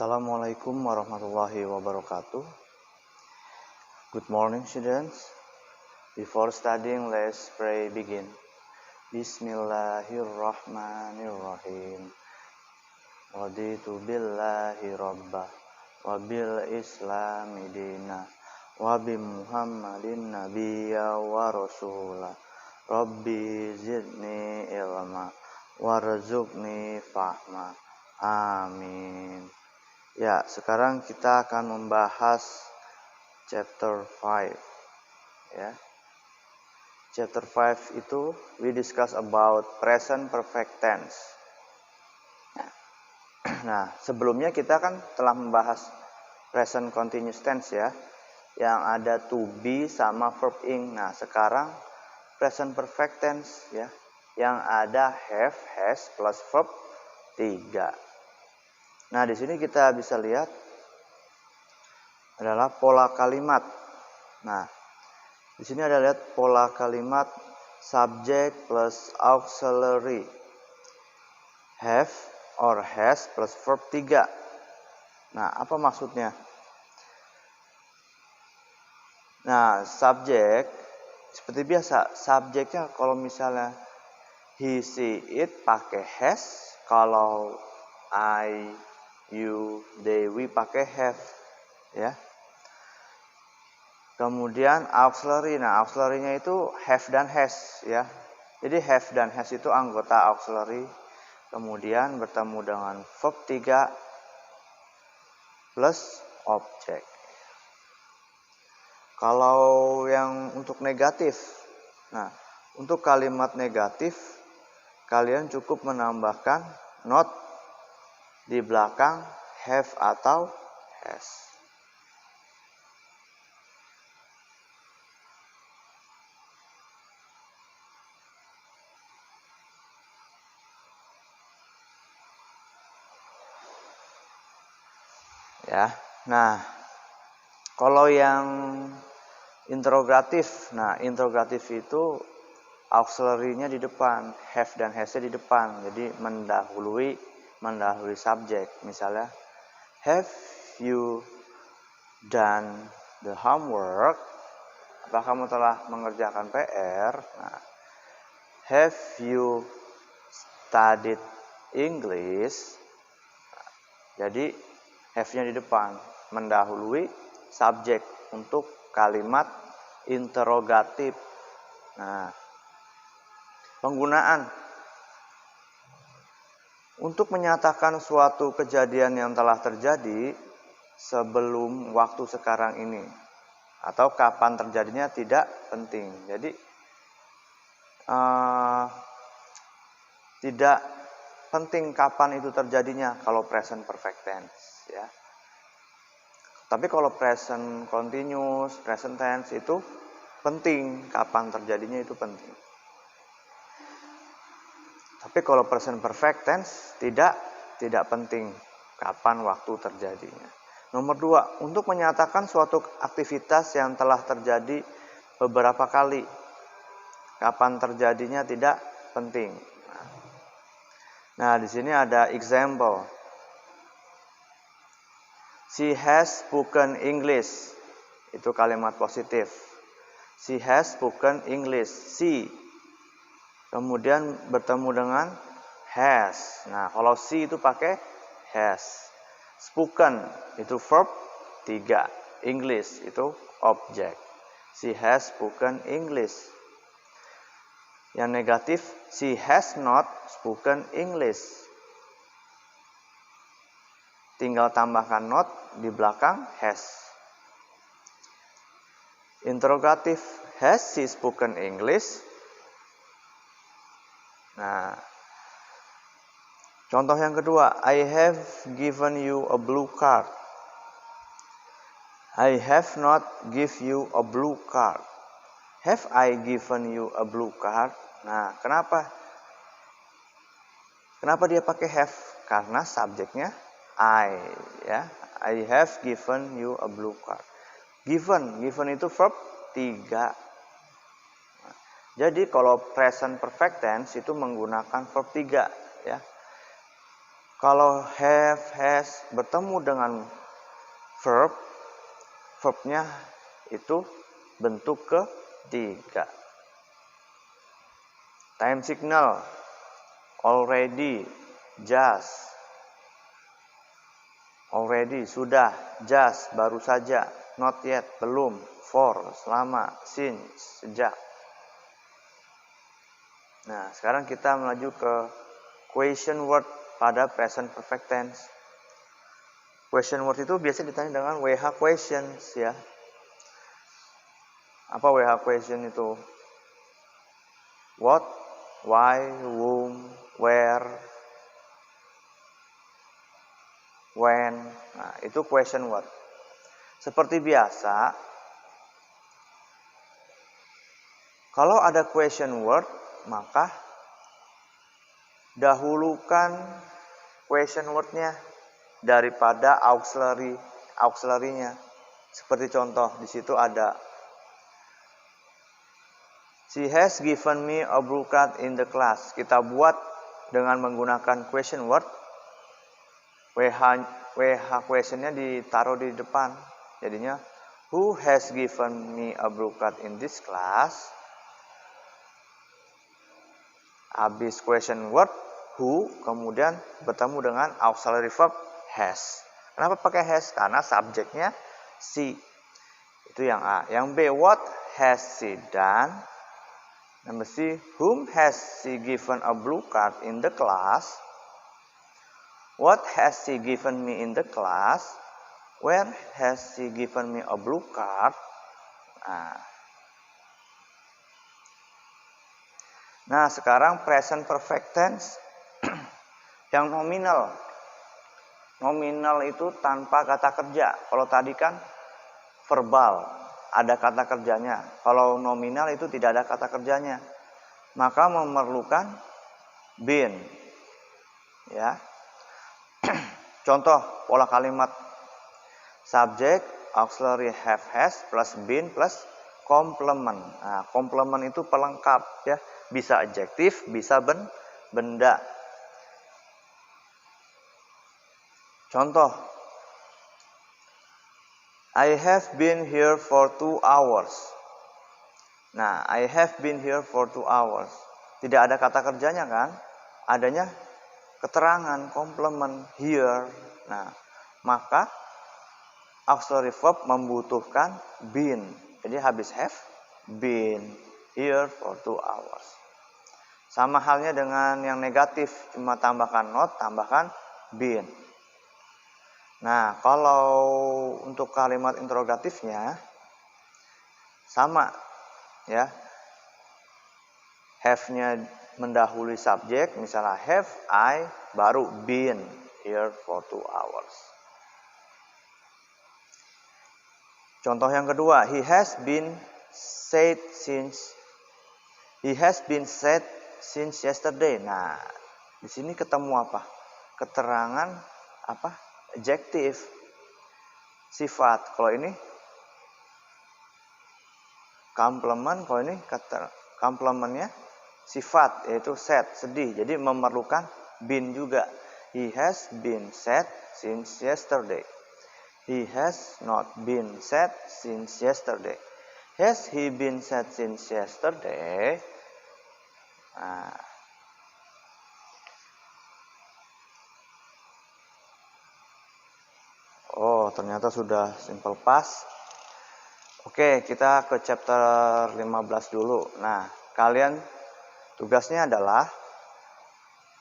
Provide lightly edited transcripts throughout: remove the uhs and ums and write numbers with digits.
Assalamualaikum warahmatullahi wabarakatuh. Good morning, students. Before studying, let's pray begin. Bismillahirrahmanirrahim. Raditu billahi rabbah wa bil islami dina wa bi muhammadin nabiyya wa rasulah. Rabbi zidni ilma warzuqni fahma. Amin. Ya, sekarang kita akan membahas chapter 5. Ya. Chapter 5 itu we discuss about present perfect tense. Nah, sebelumnya kita kan telah membahas present continuous tense ya, yang ada to be sama verb ing. Nah, sekarang present perfect tense ya, yang ada have, has plus verb 3. Nah, di sini kita bisa lihat adalah pola kalimat. Nah, di sini ada lihat pola kalimat subject plus auxiliary. Have or has plus verb 3. Nah, apa maksudnya? Nah, subjek seperti biasa, subjeknya kalau misalnya he, she, it pakai has, kalau I, you, they, we pakai have, ya. Kemudian auxiliary, nah auxiliary-nya itu have dan has, ya. Jadi have dan has itu anggota auxiliary. Kemudian bertemu dengan verb 3 plus object. Kalau yang untuk negatif, nah untuk kalimat negatif kalian cukup menambahkan not di belakang have atau has. Ya. Nah, kalau yang interrogatif, nah interrogatif itu auxiliary-nya di depan, have dan has-nya di depan. Jadi mendahului subjek. Misalnya, have you done the homework? Apakah kamu telah mengerjakan PR? Nah, have you studied English? Nah, jadi have-nya di depan, mendahului subjek untuk kalimat interrogatif. Nah, penggunaan untuk menyatakan suatu kejadian yang telah terjadi sebelum waktu sekarang ini atau kapan terjadinya tidak penting. Jadi tidak penting kapan itu terjadinya kalau present perfect tense ya. Tapi kalau present continuous, present tense itu penting, kapan terjadinya itu penting. Tapi kalau present perfect tense tidak penting kapan waktu terjadinya. Nomor 2, untuk menyatakan suatu aktivitas yang telah terjadi beberapa kali. Kapan terjadinya tidak penting. Nah, di sini ada example. She has spoken English. Itu kalimat positif. She has spoken English. She kemudian bertemu dengan has. Nah, kalau she itu pakai has. Spoken itu verb 3. English itu object. She has spoken English. Yang negatif, she has not spoken English. Tinggal tambahkan not di belakang has. Interrogatif, has she spoken English? Nah, contoh yang kedua, I have given you a blue card. I have not give you a blue card. Have I given you a blue card? Nah, kenapa? Kenapa dia pakai have? Karena subjeknya I, ya. I have given you a blue card. Given itu verb 3. Jadi kalau present perfect tense itu menggunakan verb 3 ya. Kalau have, has bertemu dengan verb, verbnya itu bentuk ketiga. Time signal, already, just. Already, sudah. Just, baru saja. Not yet, belum. For, selama. Since, sejak. Nah, sekarang kita melaju ke question word pada present perfect tense. Question word itu biasa ditanya dengan WH questions ya. Apa WH question itu? What, why, whom, where, when. Nah, itu question word. Seperti biasa, kalau ada question word, maka dahulukan question word-nya daripada auxiliary-nya. Seperti contoh, di situ ada She has given me a blue card in the class. Kita buat dengan menggunakan question word. WH question-nya ditaruh di depan. Jadinya, who has given me a blue card in this class? Habis question word, who, kemudian bertemu dengan auxiliary verb, has. Kenapa pakai has? Karena subjeknya she. Itu yang A. Yang B, what has she done? Number C, whom has she given a blue card in the class? What has she given me in the class? Where has she given me a blue card? Nah, sekarang present perfect tense yang nominal. Nominal itu tanpa kata kerja. Kalau tadi kan verbal, ada kata kerjanya. Kalau nominal itu tidak ada kata kerjanya. Maka memerlukan been. Ya. Contoh pola kalimat subject, auxiliary have, has plus been plus complement. Nah, complement itu pelengkap ya. Bisa adjektif, bisa benda. Contoh, I have been here for 2 hours. Nah, I have been here for 2 hours. Tidak ada kata kerjanya kan? Adanya keterangan, complement, here. Nah, maka auxiliary verb membutuhkan been. Jadi habis have, been here for 2 hours. Sama halnya dengan yang negatif, cuma tambahkan not, tambahkan been. Nah, kalau untuk kalimat interrogatifnya sama ya. Have-nya mendahului subjek, misalnya have I baru been here for 2 hours. Contoh yang kedua, he has been said since yesterday. Nah, di sini ketemu apa? Keterangan apa? Adjektif, sifat. Kalau ini complement, kalau ini complementnya sifat, yaitu sad, sedih. Jadi memerlukan been juga. He has been sad since yesterday. He has not been sad since yesterday. Has he been sad since yesterday? Nah. Oh, ternyata sudah simple past. Oke, kita ke chapter 15 dulu. Nah, kalian tugasnya adalah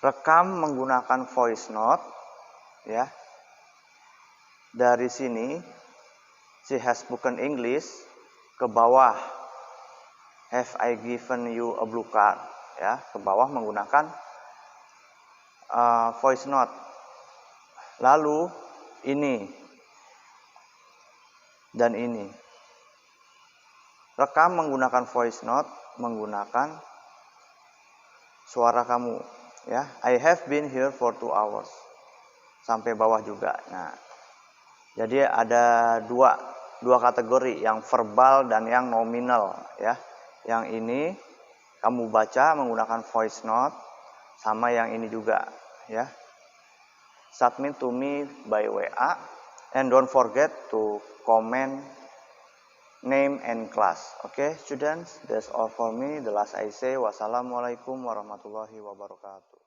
rekam menggunakan voice note ya. Dari sini she has spoken English ke bawah have I given you a blue card ya, ke bawah menggunakan voice note. Lalu ini dan ini. Rekam menggunakan voice note, menggunakan suara kamu ya. I have been here for 2 hours. Sampai bawah juga. Nah, jadi ada dua kategori, yang verbal dan yang nominal ya. Yang ini kamu baca menggunakan voice note, sama yang ini juga ya. submit to me by WA, and don't forget to comment name and class. Okay, students, that's all for me. The last I say, wassalamualaikum warahmatullahi wabarakatuh.